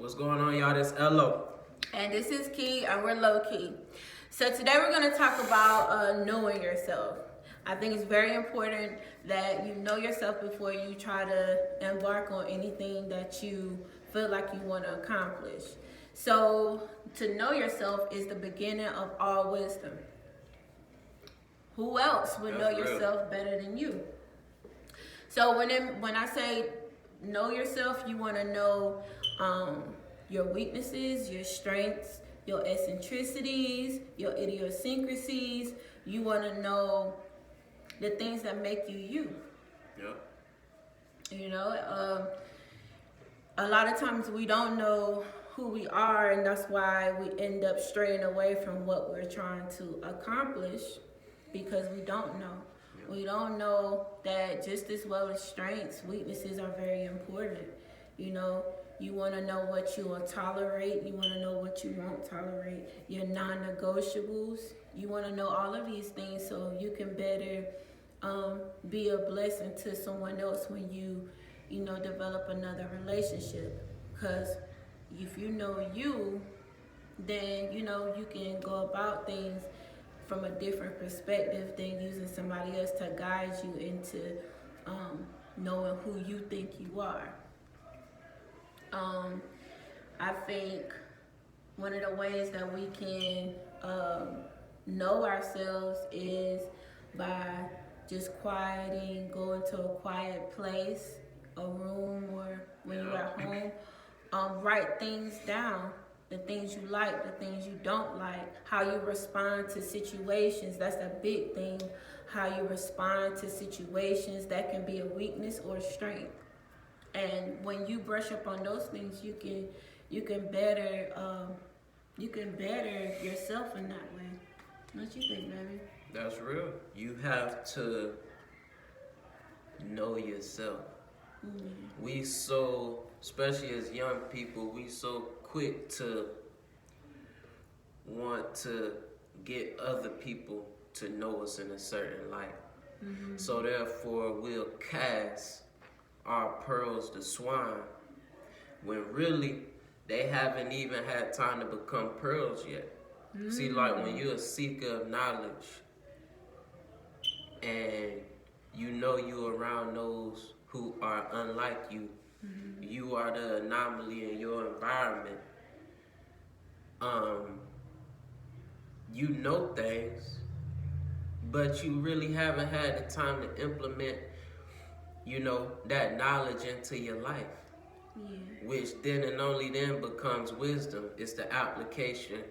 What's going on, y'all? This Elo. And this is Key, and we're Low Key. So today we're going to talk about knowing yourself. I think it's very important that you know yourself before you try to embark on anything that you feel like you want to accomplish. So to know yourself is the beginning of all wisdom. Who else would know yourself better than you? So when I say know yourself, you want to know your weaknesses, your strengths, your eccentricities, your idiosyncrasies. You want to know the things that make you you. Yeah. You know, a lot of times we don't know who we are, and that's why we end up straying away from what we're trying to accomplish, because we don't know. We don't know that just as well as strengths, weaknesses are very important. You know, you want to know what you will tolerate. You want to know what you won't tolerate. Your non-negotiables. You want to know all of these things so you can better be a blessing to someone else when you develop another relationship. Because if you know you, then, you can go about things from a different perspective than using somebody else to guide you into knowing who you think you are. I think one of the ways that we can know ourselves is by just quieting, going to a quiet place, a room, or when you're at home, write things down. The things you like, the things you don't like, how you respond to situations. That's a big thing. How you respond to situations, that can be a weakness or a strength. And when you brush up on those things, you can better yourself in that way. What you think, baby? That's real. You have to know yourself. Mm-hmm. We so, especially as young people, we so quick to want to get other people to know us in a certain light. Mm-hmm. So therefore, we'll cast our pearls to swine when really they haven't even had time to become pearls yet. Mm-hmm. See, like when you're a seeker of knowledge and you know you're around those who are unlike you, mm-hmm. you are the anomaly in your environment. You know things, but you really haven't had the time to implement, that knowledge into your life. Yeah. Which then and only then becomes wisdom. It's the application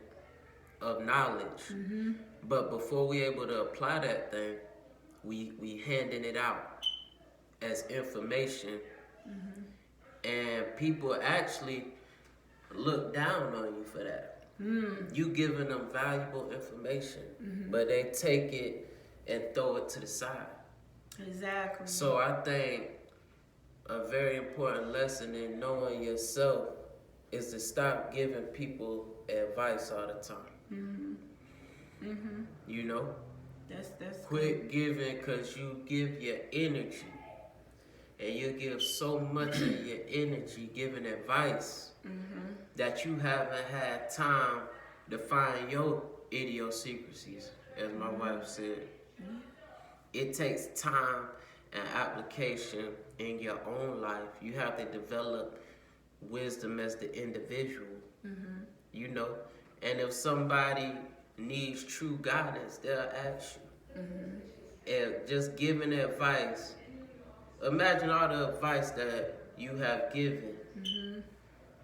of knowledge. Mm-hmm. But before we're able to apply that thing, we handing it out as information. Mm-hmm. And people actually look down on you for that. Mm. You giving them valuable information, mm-hmm. but they take it and throw it to the side. Exactly. So I think a very important lesson in knowing yourself is to stop giving people advice all the time. Mm-hmm. Mm-hmm. That's quit giving, because you give your energy. And you give so much of your energy giving advice, mm-hmm. that you haven't had time to find your idiosyncrasies, as my mm-hmm. wife said. Mm-hmm. It takes time and application in your own life. You have to develop wisdom as the individual, mm-hmm. And if somebody needs true guidance, they'll ask you. Mm-hmm. And just giving advice, imagine all the advice that you have given, mm-hmm.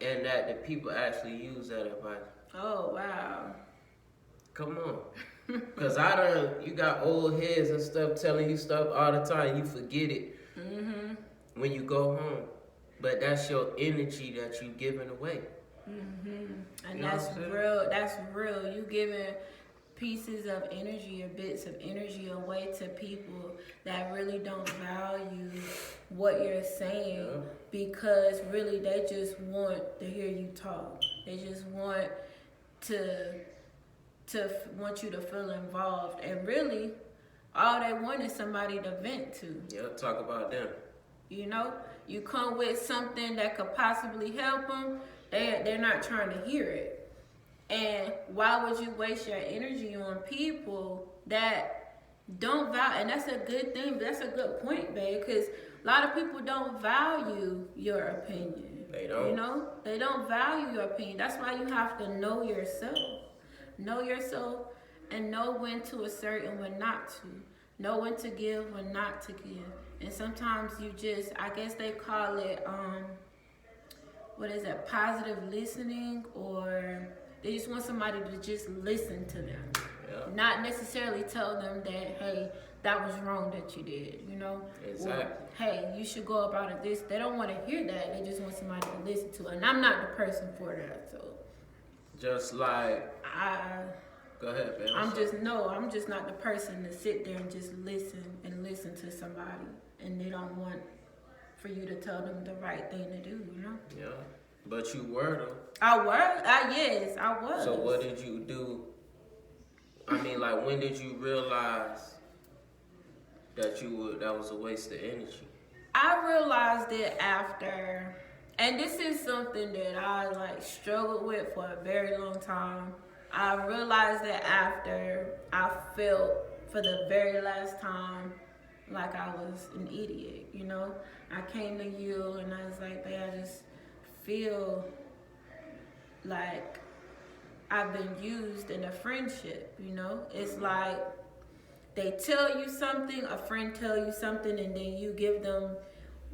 and that the people actually use that advice. Oh, wow. Come on. Because you got old heads and stuff telling you stuff all the time. You forget it, mm-hmm. when you go home. But that's your energy that you giving away. Mm-hmm. And that's real. That's real. You giving pieces of energy or bits of energy away to people that really don't value what you're saying, yeah. Because really they just want to hear you talk. They just want want you to feel involved, and really all they want is somebody to vent to. Yeah, talk about them. you come with something that could possibly help them, they're not trying to hear it. And why would you waste your energy on people that don't value? And that's a good thing. That's a good point, babe, because a lot of people don't value your opinion. They don't. You know, they don't value your opinion. That's why you have to know yourself. Know yourself and know when to assert and when not to. Know when to give, when not to give. And sometimes you just, I guess they call it, what is that, positive listening, or they just want somebody to just listen to them. Yeah. Not necessarily tell them that, hey, that was wrong that you did, you know? Exactly. Or, hey, you should go about it this. They don't want to hear that. They just want somebody to listen to it. And I'm not the person for that, so. Just like, go ahead, man. I'm just not the person to sit there and just listen to somebody. And they don't want for you to tell them the right thing to do, you know? Yeah. But you were though. Yes, I was. So what did you do? I mean, like, when did you realize that that was a waste of energy? I realized it after, and this is something that I like struggled with for a very long time. I realized that after I felt for the very last time like I was an idiot, you know? I came to you and I was like, babe, I just feel like I've been used in a friendship, you know? It's like they tell you something, a friend tell you something, and then you give them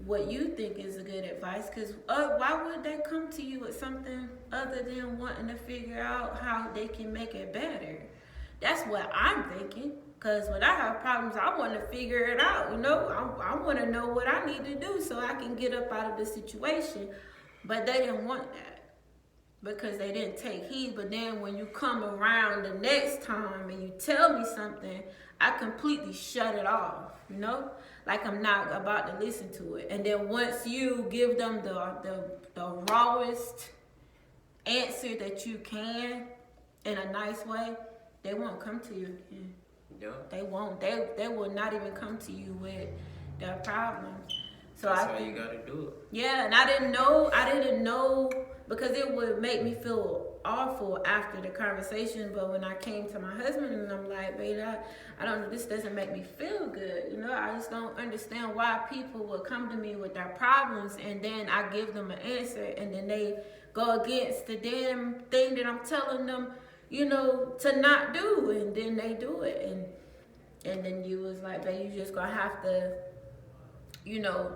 what you think is a good advice. Because why would they come to you with something other than wanting to figure out how they can make it better? That's what I'm thinking. Because when I have problems, I want to figure it out, you know? I want to know what I need to do so I can get up out of the situation. But they didn't want that because they didn't take heed. But then when you come around the next time and you tell me something, I completely shut it off, you know? Like I'm not about to listen to it. And then once you give them the rawest answer that you can in a nice way, they won't come to you again. Yeah. They won't. They will not even come to you with their problems. So That's how you gotta do it. Yeah, and I didn't know because it would make me feel awful after the conversation. But when I came to my husband and I'm like, babe, I don't know, this doesn't make me feel good. You know, I just don't understand why people would come to me with their problems and then I give them an answer and then they go against the damn thing that I'm telling them, you know, to not do, and then they do it. And then you was like, babe, you just gonna have to, you know,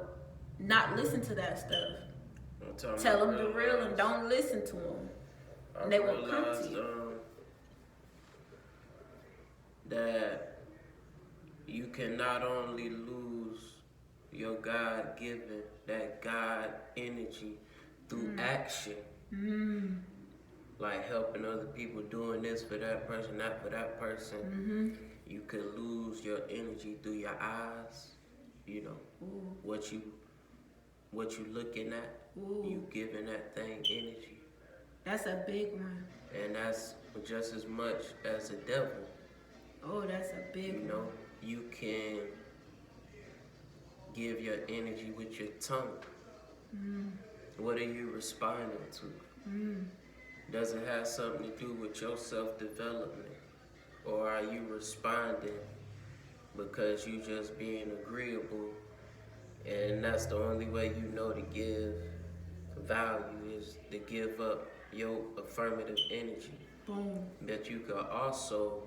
not listen to that stuff. Tell them the real and don't listen to them. And they won't come to you. That you can not only lose your God-given, that God energy through action. Like helping other people, doing this for that person, not for that person. You could lose your energy through your eyes. You know, what you looking at, you giving that thing energy. That's a big one. And that's just as much as the devil. Oh, that's a big one. You know, you can give your energy with your tongue. What are you responding to? Does it have something to do with your self-development? Or are you responding because you just being agreeable, and that's the only way you know to give value is to give up your affirmative energy. Boom. But you can also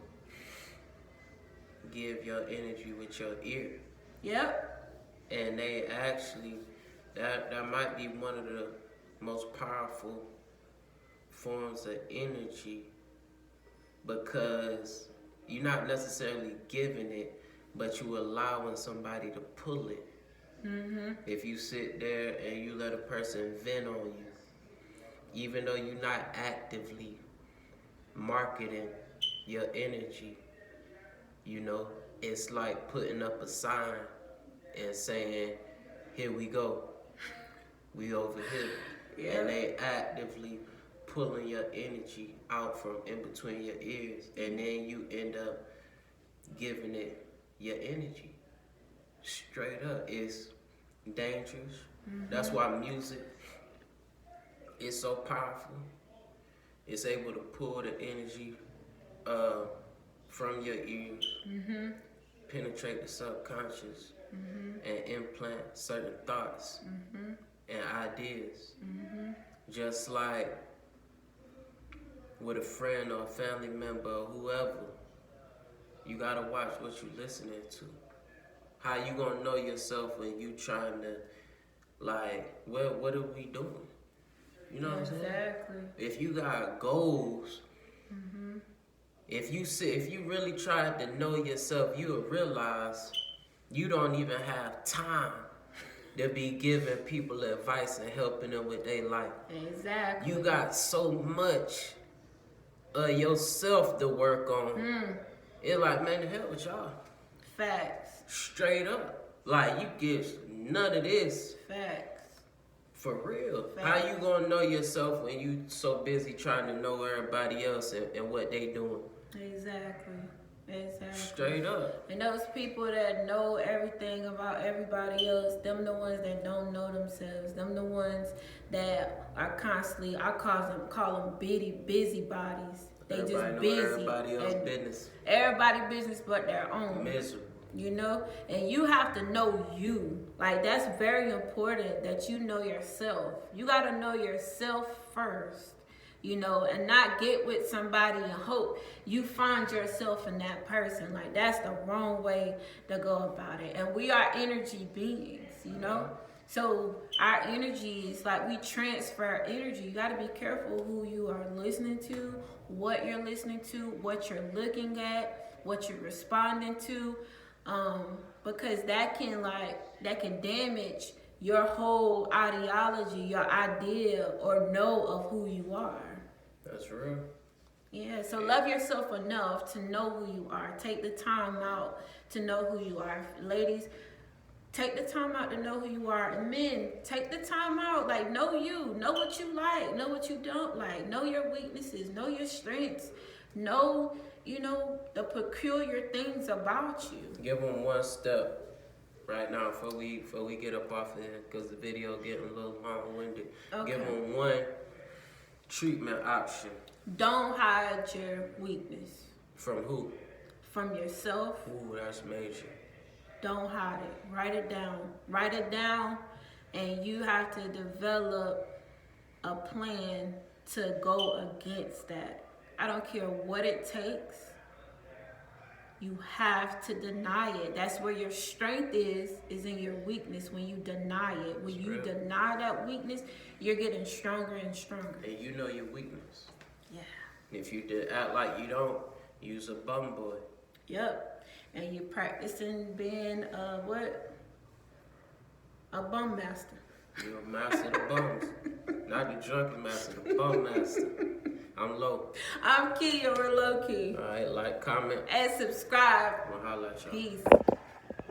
give your energy with your ear. Yep. And they actually, that might be one of the most powerful forms of energy, because you're not necessarily giving it, but you allowing somebody to pull it. If you sit there and you let a person vent on you, even though you're not actively marketing your energy, you know, it's like putting up a sign and saying, here we go, we over here. Yeah. And they actively pulling your energy out from in between your ears, and then you end up giving it your energy. Straight up, it's dangerous, That's why music is so powerful. It's able to pull the energy from your ears, penetrate the subconscious, and implant certain thoughts and ideas. Just like with a friend or a family member or whoever, you gotta watch what you're listening to. How you gonna know yourself when you trying to, like, what are we doing? You know what I'm saying? Exactly. If you got goals, if you really tried to know yourself, you will realize you don't even have time to be giving people advice and helping them with their life. Exactly. You got so much of yourself to work on. It's like, man, the hell with y'all. Facts. Straight up. Like, you get none of this. Facts. For real. Facts. How you gonna know yourself when you so busy trying to know everybody else and what they doing? Exactly. Straight up. And those people that know everything about everybody else, them the ones that don't know themselves. Them the ones that are constantly, I call them busybodies. They Everybody just know busy. everybody else's business. Everybody business but their own. Miserable. You know? And you have to know you. Like, that's very important that you know yourself. You got to know yourself first. You know, and not get with somebody and hope you find yourself in that person. Like, that's the wrong way to go about it. And we are energy beings, you know? So our energies, like, we transfer energy. You got to be careful who you are listening to, what you're listening to, what you're looking at, what you're responding to, because that can damage your whole ideology, your idea, or know of who you are. That's real. Yeah, so love yourself enough to know who you are. Take the time out to know who you are. Ladies, take the time out to know who you are. And men, take the time out. Like, know you. Know what you like. Know what you don't like. Know your weaknesses. Know your strengths. Know, the peculiar things about you. Give them one step right now before we get up off of here, because the video getting a little long-winded. Okay. Give them one treatment option. Don't hide your weakness. From who? From yourself. Ooh, that's major. Don't hide it. Write it down. Write it down, and you have to develop a plan to go against that. I don't care what it takes. You have to deny it. That's where your strength is in your weakness, when you deny it. When you deny that weakness, you're getting stronger and stronger. And you know your weakness. Yeah. If you did act like you don't, use a bum boy. Yep. And you're practicing being a bum master. You're a master of the bums. Not the drunken master, the bum master. I'm Low. I'm Key, or Low Key. All right, like, comment, And subscribe. I'm gonna holla at y'all. Peace.